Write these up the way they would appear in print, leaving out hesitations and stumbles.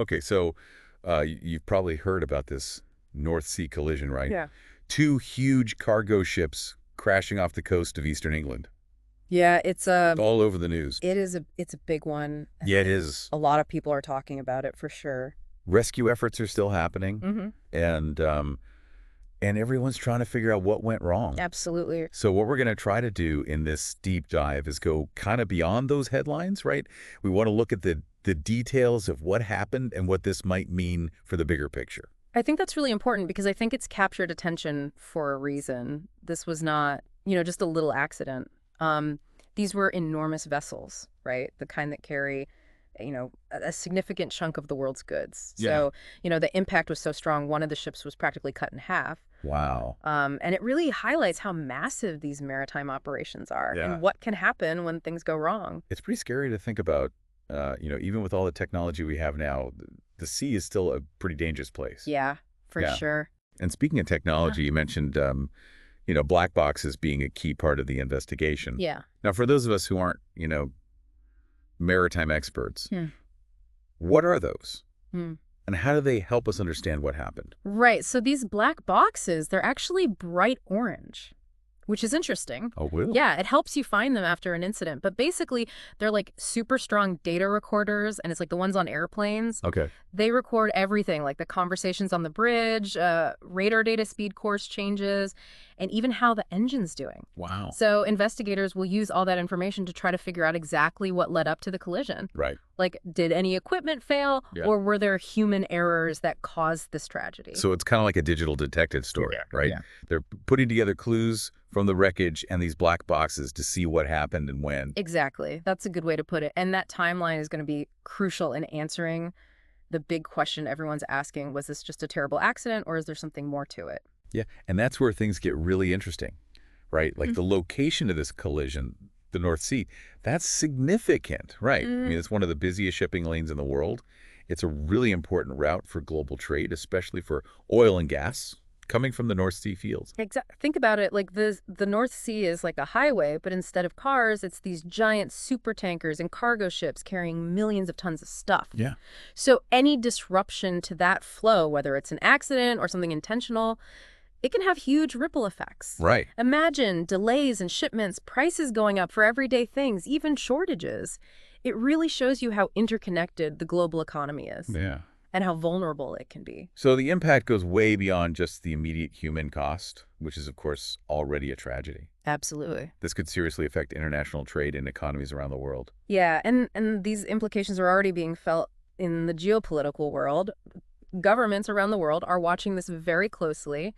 Okay, so you've probably heard about this North Sea collision, right? Yeah. Two huge cargo ships crashing off the coast of eastern England. Yeah, It's all over the news. it's a big one. I Yeah, it think is. a lot of people are talking about it for sure. Rescue efforts are still happening, Hmm. and and everyone's trying to figure out what went wrong. Absolutely. So what we're going to try to do in this deep dive is go kind of beyond those headlines, right? We want to look at the details of what happened and what this might mean for the bigger picture. I think that's really important because I think it's captured attention for a reason. This was not, just a little accident. These were enormous vessels, right? The kind that carry, a significant chunk of the world's goods. Yeah. So, the impact was so strong, one of the ships was practically cut in half. Wow. And it really highlights how massive these maritime operations are Yeah. and what can happen when things go wrong. It's pretty scary to think about, even with all the technology we have now, the sea is still a pretty dangerous place. Yeah, for Yeah. sure. And speaking of technology, you mentioned, black boxes being a key part of the investigation. Yeah. Now, for those of us who aren't, maritime experts, Hmm. what are those? Hmm. And how do they help us understand what happened? Right. So these black boxes, they're actually bright orange, which is interesting. Oh, really? Yeah, it helps you find them after an incident. But basically, they're like super strong data recorders, and it's like the ones on airplanes. Okay. They record everything, like the conversations on the bridge, radar data speed course changes, and even how the engine's doing. Wow. So investigators will use all that information to try to figure out exactly what led up to the collision. Right. Like, did any equipment fail, Yeah. or were there human errors that caused this tragedy? So it's kind of like a digital detective story, right? Yeah. They're putting together clues from the wreckage and these black boxes to see what happened and when. Exactly. That's a good way to put it. And that timeline is going to be crucial in answering the big question everyone's asking. Was this just a terrible accident, or is there something more to it? Yeah. And that's where things get really interesting, right? Like the location of this collision, the North Sea, that's significant, right? I mean, it's one of the busiest shipping lanes in the world. It's a really important route for global trade, especially for oil and gas coming from the North Sea fields. Think about it, like the North Sea is like a highway, but instead of cars, it's these giant super tankers and cargo ships carrying millions of tons of stuff. Yeah. So any disruption to that flow, whether it's an accident or something intentional, it can have huge ripple effects. Right. Imagine delays in shipments, prices going up for everyday things, even shortages. It really shows you how interconnected the global economy is. Yeah. And how vulnerable it can be. So the impact goes way beyond just the immediate human cost, which is, of course, already a tragedy. Absolutely. This could seriously affect international trade and economies around the world. Yeah, and these implications are already being felt in the geopolitical world. Governments around the world are watching this very closely,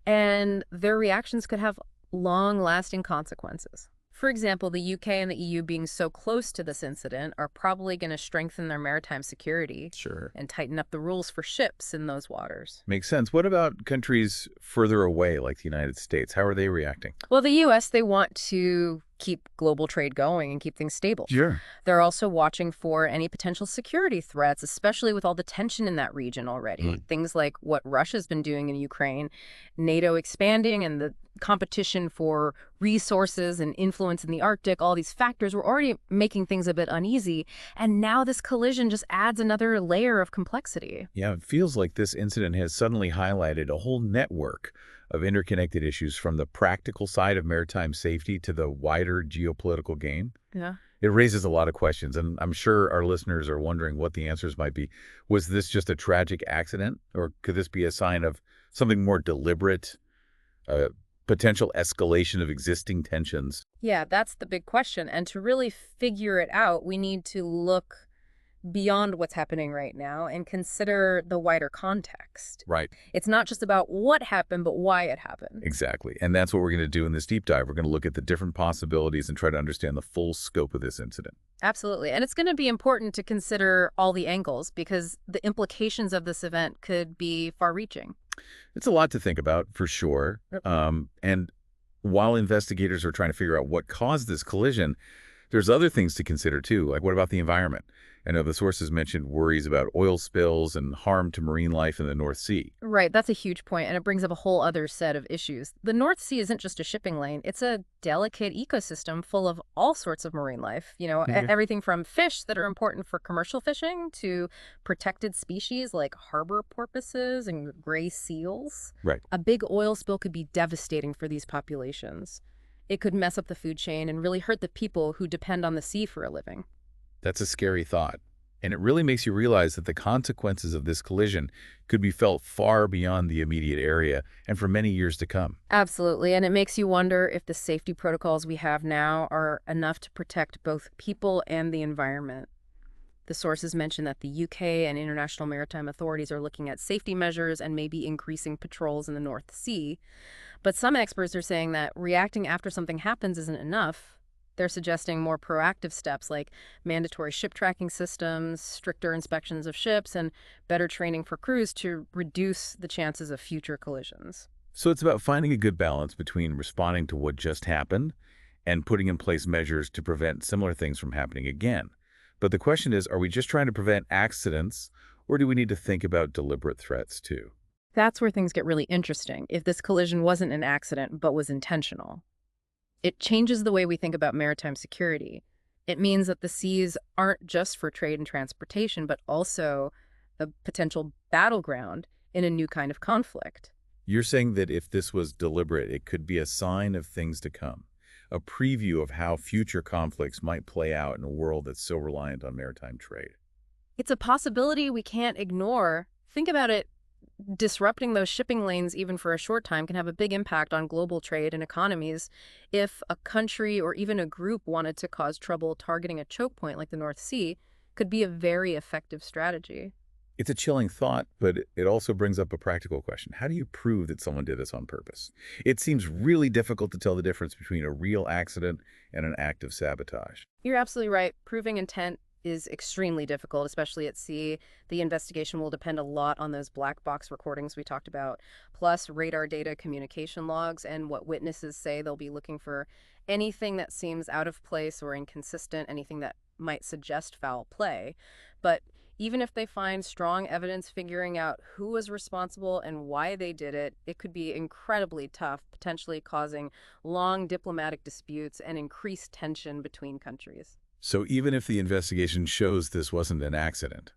and their reactions could have long-lasting consequences. For example, the UK and the EU being so close to this incident are probably going to strengthen their maritime security Sure. and tighten up the rules for ships in those waters. Makes sense. What about countries further away, like the United States? How are they reacting? Well, the US, they want to keep global trade going and keep things stable. Sure. They're also watching for any potential security threats, especially with all the tension in that region already. Things like what Russia's been doing in Ukraine, NATO expanding, and the competition for resources and influence in the Arctic, all these factors were already making things a bit uneasy. And now this collision just adds another layer of complexity. Yeah, it feels like this incident has suddenly highlighted a whole network of interconnected issues, from the practical side of maritime safety to the wider geopolitical game. Yeah. It raises a lot of questions, and I'm sure our listeners are wondering what the answers might be. Was this just a tragic accident, or could this be a sign of something more deliberate, potential escalation of existing tensions? Yeah, that's the big question. And to really figure it out, we need to look beyond what's happening right now and consider the wider context. Right. It's not just about what happened, but why it happened. Exactly. And that's what we're going to do in this deep dive. We're going to look at the different possibilities and try to understand the full scope of this incident. Absolutely. And it's going to be important to consider all the angles because the implications of this event could be far-reaching. It's a lot to think about, for sure. Yep. And while investigators are trying to figure out what caused this collision, there's other things to consider, too. Like, what about the environment? I know the sources mentioned worries about oil spills and harm to marine life in the North Sea. Right, that's a huge point, and it brings up a whole other set of issues. The North Sea isn't just a shipping lane, it's a delicate ecosystem full of all sorts of marine life. Yeah. Everything from fish that are important for commercial fishing to protected species like harbor porpoises and gray seals. Right. A big oil spill could be devastating for these populations. It could mess up the food chain and really hurt the people who depend on the sea for a living. That's a scary thought. And it really makes you realize that the consequences of this collision could be felt far beyond the immediate area and for many years to come. Absolutely, and it makes you wonder if the safety protocols we have now are enough to protect both people and the environment. The sources mention that the UK and international maritime authorities are looking at safety measures and maybe increasing patrols in the North Sea. But some experts are saying that reacting after something happens isn't enough. They're suggesting more proactive steps like mandatory ship tracking systems, stricter inspections of ships, and better training for crews to reduce the chances of future collisions. So it's about finding a good balance between responding to what just happened and putting in place measures to prevent similar things from happening again. But the question is, are we just trying to prevent accidents, or do we need to think about deliberate threats too? That's where things get really interesting, if this collision wasn't an accident but was intentional. It changes the way we think about maritime security. It means that the seas aren't just for trade and transportation, but also a potential battleground in a new kind of conflict. You're saying that if this was deliberate, it could be a sign of things to come, a preview of how future conflicts might play out in a world that's so reliant on maritime trade. It's a possibility we can't ignore. Think about it. Disrupting those shipping lanes, even for a short time, can have a big impact on global trade and economies. If a country or even a group wanted to cause trouble targeting a choke point like the North Sea, could be a very effective strategy. It's a chilling thought, but it also brings up a practical question. How do you prove that someone did this on purpose? It seems really difficult to tell the difference between a real accident and an act of sabotage. You're absolutely right. Proving intent is extremely difficult, especially at sea. The investigation will depend a lot on those black box recordings we talked about, plus radar data, communication logs, and what witnesses say. They'll be looking for anything that seems out of place or inconsistent, anything that might suggest foul play. But even if they find strong evidence figuring out who was responsible and why they did it, it could be incredibly tough, potentially causing long diplomatic disputes and increased tension between countries. So even if the investigation shows this wasn't an accident,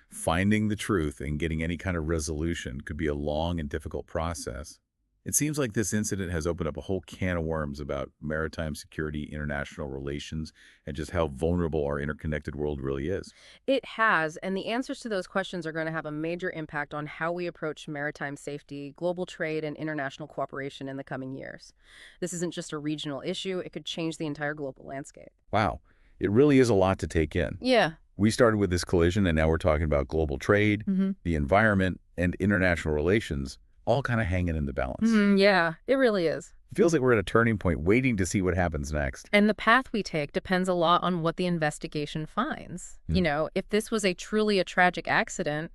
finding the truth and getting any kind of resolution could be a long and difficult process. It seems like this incident has opened up a whole can of worms about maritime security, international relations, and just how vulnerable our interconnected world really is. It has, and the answers to those questions are going to have a major impact on how we approach maritime safety, global trade, and international cooperation in the coming years. This isn't just a regional issue, it could change the entire global landscape. Wow, it really is a lot to take in. Yeah. We started with this collision, and now we're talking about global trade, the environment, and international relations, all kind of hanging in the balance. Yeah, it really is. It feels like we're at a turning point waiting to see what happens next. And the path we take depends a lot on what the investigation finds. If this was truly a tragic accident,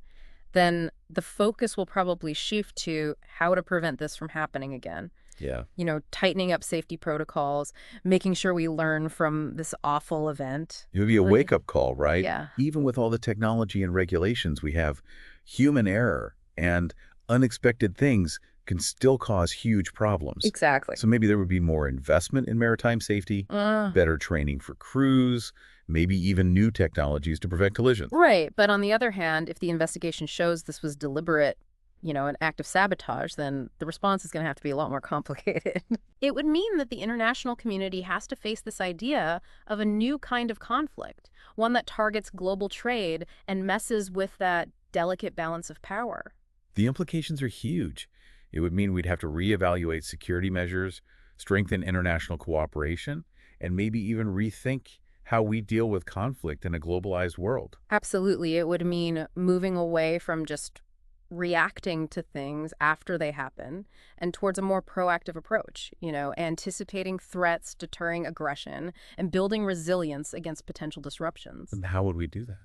then the focus will probably shift to how to prevent this from happening again. Yeah. Tightening up safety protocols, making sure we learn from this awful event. It would be a wake-up call, right? Yeah. Even with all the technology and regulations we have, human error and unexpected things can still cause huge problems. Exactly. So maybe there would be more investment in maritime safety, better training for crews, maybe even new technologies to prevent collisions. Right. But on the other hand, if the investigation shows this was deliberate, an act of sabotage, then the response is going to have to be a lot more complicated. It would mean that the international community has to face this idea of a new kind of conflict, one that targets global trade and messes with that delicate balance of power. The implications are huge. It would mean we'd have to reevaluate security measures, strengthen international cooperation, and maybe even rethink how we deal with conflict in a globalized world. Absolutely. It would mean moving away from just reacting to things after they happen and towards a more proactive approach, anticipating threats, deterring aggression, and building resilience against potential disruptions. And how would we do that?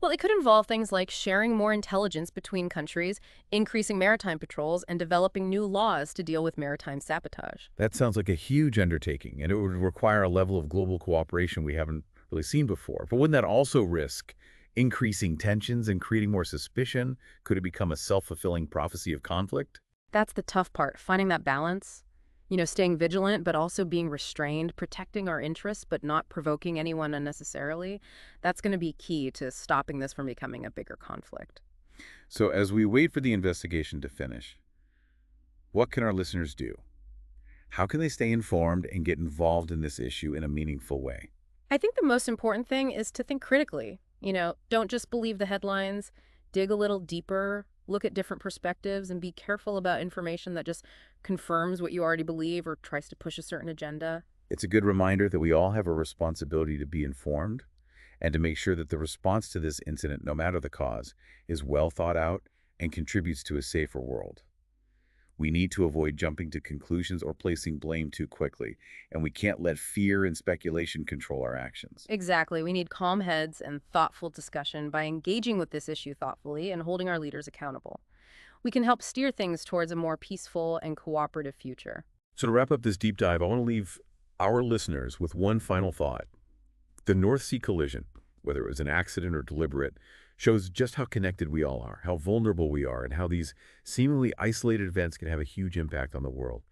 Well, it could involve things like sharing more intelligence between countries, increasing maritime patrols, and developing new laws to deal with maritime sabotage. That sounds like a huge undertaking, and it would require a level of global cooperation we haven't really seen before. But wouldn't that also risk increasing tensions and creating more suspicion? Could it become a self-fulfilling prophecy of conflict? That's the tough part, finding that balance. Staying vigilant, but also being restrained, protecting our interests, but not provoking anyone unnecessarily. That's going to be key to stopping this from becoming a bigger conflict. So as we wait for the investigation to finish, what can our listeners do? How can they stay informed and get involved in this issue in a meaningful way? I think the most important thing is to think critically. Don't just believe the headlines, dig a little deeper, look at different perspectives, and be careful about information that just confirms what you already believe or tries to push a certain agenda. It's a good reminder that we all have a responsibility to be informed and to make sure that the response to this incident, no matter the cause, is well thought out and contributes to a safer world. We need to avoid jumping to conclusions or placing blame too quickly, and we can't let fear and speculation control our actions. Exactly. We need calm heads and thoughtful discussion by engaging with this issue thoughtfully and holding our leaders accountable. We can help steer things towards a more peaceful and cooperative future. So to wrap up this deep dive, I want to leave our listeners with one final thought. The North Sea collision, whether it was an accident or deliberate, shows just how connected we all are, how vulnerable we are, and how these seemingly isolated events can have a huge impact on the world.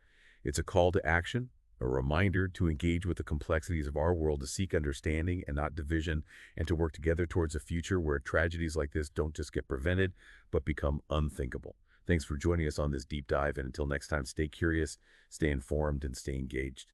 It's a call to action, a reminder to engage with the complexities of our world, to seek understanding and not division, and to work together towards a future where tragedies like this don't just get prevented, but become unthinkable. Thanks for joining us on this deep dive, and until next time, stay curious, stay informed, and stay engaged.